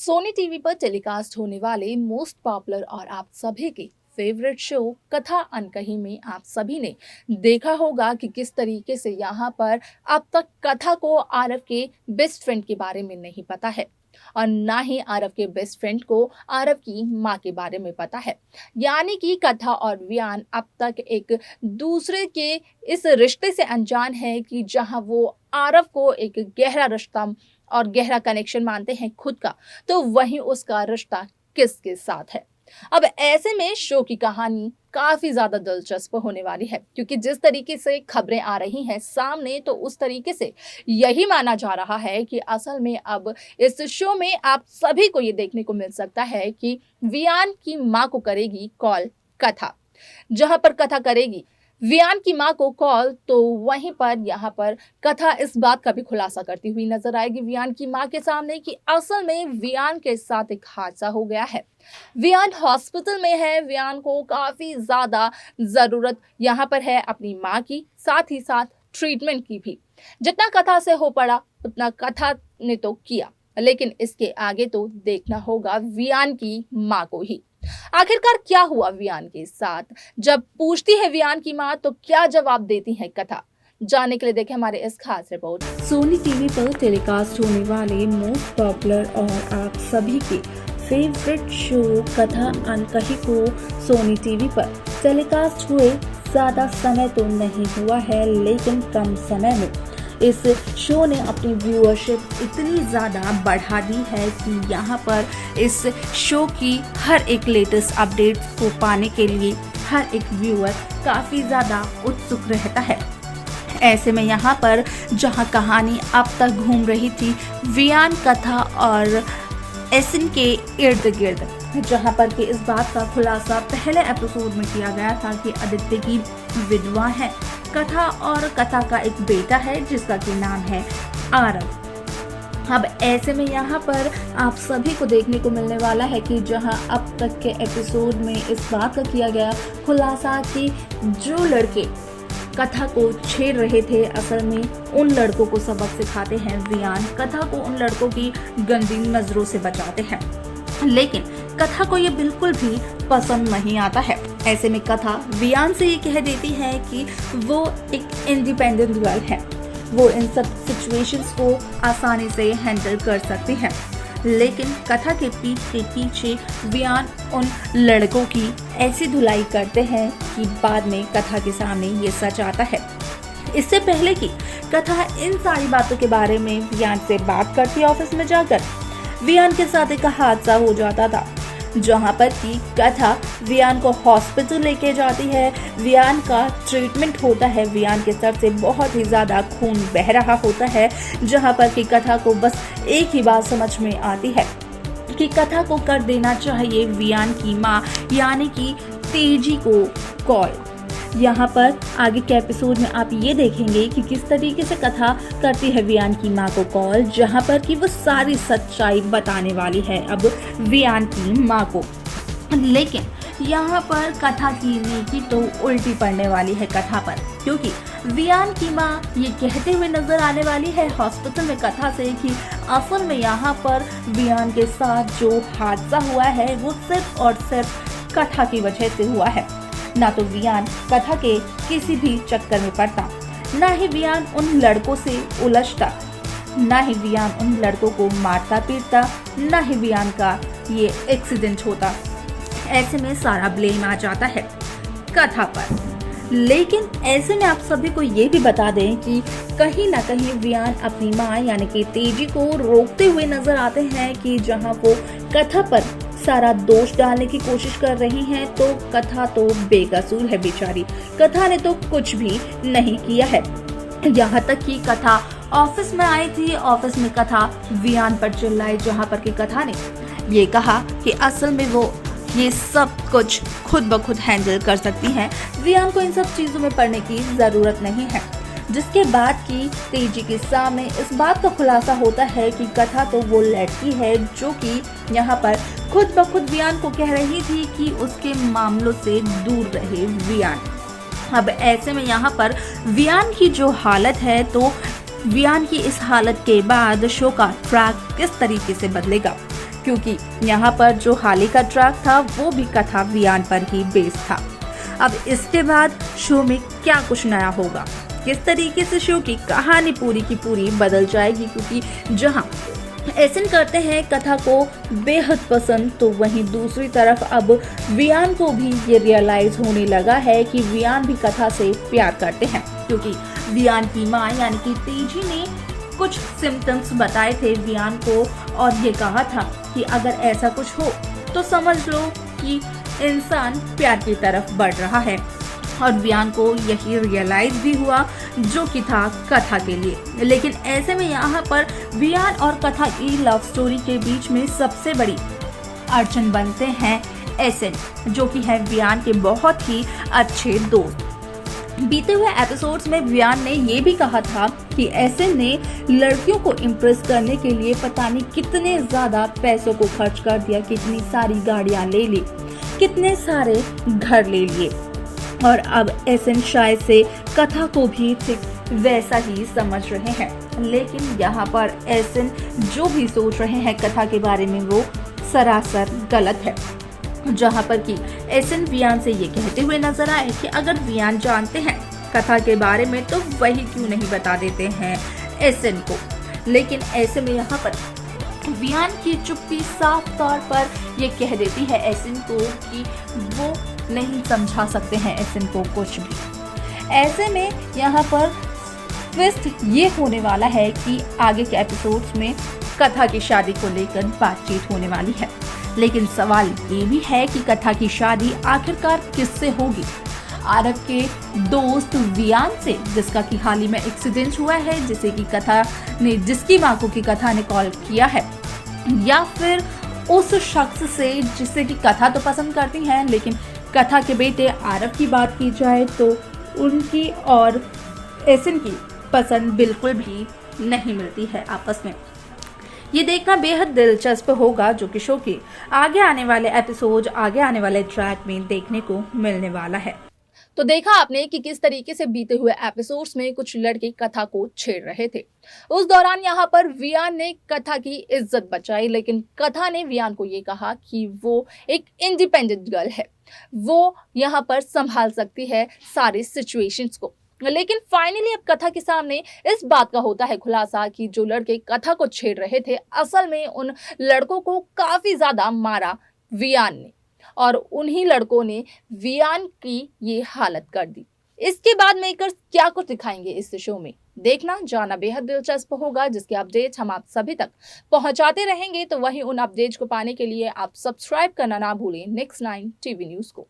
Sony TV पर telecast होने वाले मोस्ट पॉपुलर और आप सभी के फेवरेट शो कथा अनकही में आप सभी ने देखा होगा कि किस तरीके से यहाँ पर अब तक कथा को आरव के बेस्ट फ्रेंड के बारे में नहीं पता है और ना ही आरव के बेस्ट फ्रेंड को आरव की माँ के बारे में पता है। यानी कि कथा और वियान अब तक एक दूसरे के इस रिश्ते से अनजान है कि जहाँ वो आरव को एक गहरा रिश्ता और गहरा कनेक्शन मानते हैं खुद का, तो वहीं उसका रिश्ता किसके साथ है। अब ऐसे में शो की कहानी काफी ज्यादा दिलचस्प होने वाली है, क्योंकि जिस तरीके से खबरें आ रही हैं सामने, तो उस तरीके से यही माना जा रहा है कि असल में अब इस शो में आप सभी को ये देखने को मिल सकता है कि वियान की माँ को करेगी कॉल कथा। जहां पर कथा करेगी वियान की माँ को कॉल, तो वहीं पर यहाँ पर कथा इस बात का भी खुलासा करती हुई नजर आएगी वियान की माँ के सामने कि असल में वियान के साथ एक हादसा हो गया है। वियान हॉस्पिटल में है, वियान को काफी ज्यादा जरूरत यहाँ पर है अपनी माँ की, साथ ही साथ ट्रीटमेंट की भी। जितना कथा से हो पड़ा उतना कथा ने तो किया, लेकिन इसके आगे तो देखना होगा वियान की माँ को ही। आखिरकार क्या हुआ वियान के साथ, जब पूछती है वियान की माँ तो क्या जवाब देती है कथा। जानने के लिए देखें हमारे इस खास रिपोर्ट। सोनी टीवी पर टेलीकास्ट होने वाले मोस्ट पॉपुलर और आप सभी के फेवरेट शो कथा अनकही को सोनी टीवी पर टेलीकास्ट हुए ज्यादा समय तो नहीं हुआ है, लेकिन कम समय में इस शो ने अपनी व्यूअरशिप इतनी ज़्यादा बढ़ा दी है कि यहाँ पर इस शो की हर एक लेटेस्ट अपडेट्स को पाने के लिए हर एक व्यूअर काफ़ी ज़्यादा उत्सुक रहता है। ऐसे में यहाँ पर जहाँ कहानी अब तक घूम रही थी वियान कथा और एसिन के इर्द गिर्द, जहाँ पर कि इस बात का खुलासा पहले एपिसोड में किया गया था कि आदित्य की विधवा है कथा और कथा का एक बेटा है जिसका कि नाम है आरव। अब ऐसे में यहाँ पर आप सभी को देखने को मिलने वाला है कि जहाँ अब तक के एपिसोड में इस बात का किया गया खुलासा कि जो लड़के कथा को छेड़ रहे थे असल में उन लड़कों को सबक सिखाते हैं वियान, कथा को उन लड़कों की गंदी नजरों से बचाते हैं, लेकिन कथा को ये बिल्कुल भी पसंद नहीं आता है। ऐसे में कथा वियान से ये कह देती है कि वो एक इंडिपेंडेंट गर्ल है, वो इन सब सिचुएशंस को आसानी से हैंडल कर सकती है, लेकिन कथा के पीठ के पीछे वियान उन लड़कों की ऐसी धुलाई करते हैं कि बाद में कथा के सामने ये सच आता है। इससे पहले कि कथा इन सारी बातों के बारे में वियान से बात करती ऑफिस में जाकर, वियान के साथ एक हादसा हो जाता था जहां पर कि कथा वियान को हॉस्पिटल लेके जाती है। वियान का ट्रीटमेंट होता है, वियान के सर से बहुत ही ज़्यादा खून बह रहा होता है, जहां पर कि कथा को बस एक ही बात समझ में आती है कि कथा को कर देना चाहिए वियान की माँ यानी कि तेजी को कॉल। यहाँ पर आगे के एपिसोड में आप ये देखेंगे कि किस तरीके से कथा करती है वियान की माँ को कॉल, जहाँ पर कि वो सारी सच्चाई बताने वाली है अब वियान की माँ को। लेकिन यहाँ पर कथा की नीति तो उल्टी पड़ने वाली है कथा पर, क्योंकि वियान की माँ ये कहते हुए नजर आने वाली है हॉस्पिटल में कथा से कि असल में यहाँ पर वियान के साथ जो हादसा हुआ है वो सिर्फ और सिर्फ कथा की वजह से हुआ है। ना तो वियान कथा के किसी भी चक्कर में पड़ता, ना ही वियान उन लड़कों से उलझता, ना ही वियान उन लड़कों को मारता पीटता, ना ही वियान का ये एक्सीडेंट होता। ऐसे में सारा ब्लेम आ जाता है कथा पर। लेकिन ऐसे में आप सभी को ये भी बता दें कि कहीं ना कहीं वियान अपनी माँ यानी कि तेजी को रोकते हुए नजर आते हैं कि जहाँ वो कथा पर सारा दोष डालने की कोशिश कर रही हैं, तो कथा तो बेकसूर है बेचारी, कथा ने तो कुछ भी नहीं किया है। यहाँ तक कि कथा ऑफिस में आई थी, ऑफिस में कथा वियान पर चिल्लाई, जहाँ पर कि कथा ने ये कहा कि असल में वो ये सब कुछ खुद ब खुद हैंडल कर सकती हैं, वियान को इन सब चीजों में पड़ने की जरूरत नहीं है। जिसके बाद की तेजी के सामने इस बात का खुलासा होता है कि कथा तो वो लड़की है जो कि यहाँ पर खुद ब खुद वियान को कह रही थी कि उसके मामलों से दूर रहे वियान। अब ऐसे में यहाँ पर वियान की जो हालत है, तो वियान की इस हालत के बाद शो का ट्रैक किस तरीके से बदलेगा, क्योंकि यहाँ पर जो हाल का ट्रैक था वो भी कथा वियान पर ही बेस्ड था। अब इसके बाद शो में क्या कुछ नया होगा, किस तरीके से शो की कहानी पूरी की पूरी बदल जाएगी, क्योंकि जहाँ एसन करते हैं कथा को बेहद पसंद, तो वहीं दूसरी तरफ अब वियान को भी ये रियलाइज होने लगा है कि वियान भी कथा से प्यार करते हैं, क्योंकि वियान की माँ यानी कि तेजी ने कुछ सिम्टम्स बताए थे वियान को और ये कहा था कि अगर ऐसा कुछ हो तो समझ लो कि इंसान प्यार की तरफ बढ़ रहा है। और वियान को यही रियलाइज भी हुआ जो कि था कथा के लिए। लेकिन ऐसे में यहाँ पर वियान और कथा की लव स्टोरी के बीच में सबसे बड़ी अड़चन बनते हैं एसन, जो कि है वियान के बहुत ही अच्छे दोस्त। बीते हुए एपिसोड्स में वियान ने ये भी कहा था कि एसन ने लड़कियों को इम्प्रेस करने के लिए पता नहीं कितने ज्यादा पैसों को खर्च कर दिया, कितनी सारी गाड़ियां ले ली, कितने सारे घर ले लिए। और अब एसन शायद से कथा को भी ठीक वैसा ही समझ रहे हैं। लेकिन यहाँ पर एसन जो भी सोच रहे हैं कथा के बारे में वो सरासर गलत है। जहाँ पर कि एसन वियान से ये कहते हुए नजर आए कि अगर वियान जानते हैं कथा के बारे में तो वही क्यों नहीं बता देते हैं एसन को। लेकिन ऐसे में यहाँ पर वियान की चुप्पी साफ तौर पर ये कह देती है एसन को कि वो नहीं समझा सकते हैं एसन को कुछ भी। ऐसे में यहाँ पर ट्विस्ट ये होने वाला है कि आगे के एपिसोड्स में कथा की शादी को लेकर बातचीत होने वाली है। लेकिन सवाल ये भी है कि कथा की शादी आखिरकार किससे होगी? आरव के दोस्त वियान से, जिसका कि हाल ही में एक्सीडेंट हुआ है, जिसकी मां को की कथा ने कॉल किया है, या फिर उस शख्स से जिसे की कथा तो पसंद करती है लेकिन कथा के बेटे आरव की बात की जाए तो उनकी और एसन की पसंद बिल्कुल भी नहीं मिलती है आपस में। ये देखना बेहद दिलचस्प होगा जो कि शो के आगे आने वाले एपिसोड, आगे आने वाले ट्रैक में देखने को मिलने वाला है। तो देखा आपने कि किस तरीके से बीते हुए एपिसोड्स में कुछ लड़के कथा को छेड़ रहे थे। उस दौरान यहाँ पर वियान ने कथा की इज्जत बचाई, लेकिन कथा ने वियान को ये कहा कि वो एक इंडिपेंडेंट गर्ल है, वो यहाँ पर संभाल सकती है सारे सिचुएशंस को। लेकिन फाइनली अब कथा के सामने इस बात का होता है खुलासा कि जो लड़के कथा को छेड़ रहे थे असल में उन लड़कों को काफी ज्यादा मारा वियान ने, और उन्हीं लड़कों ने वियान की ये हालत कर दी। इसके बाद मेकर्स क्या कुछ दिखाएंगे इस शो में, देखना जाना बेहद दिलचस्प होगा, जिसके अपडेट्स हम आप सभी तक पहुंचाते रहेंगे। तो वहीं उन अपडेट्स को पाने के लिए आप सब्सक्राइब करना ना भूलें नेक्स्ट 9 टीवी न्यूज को।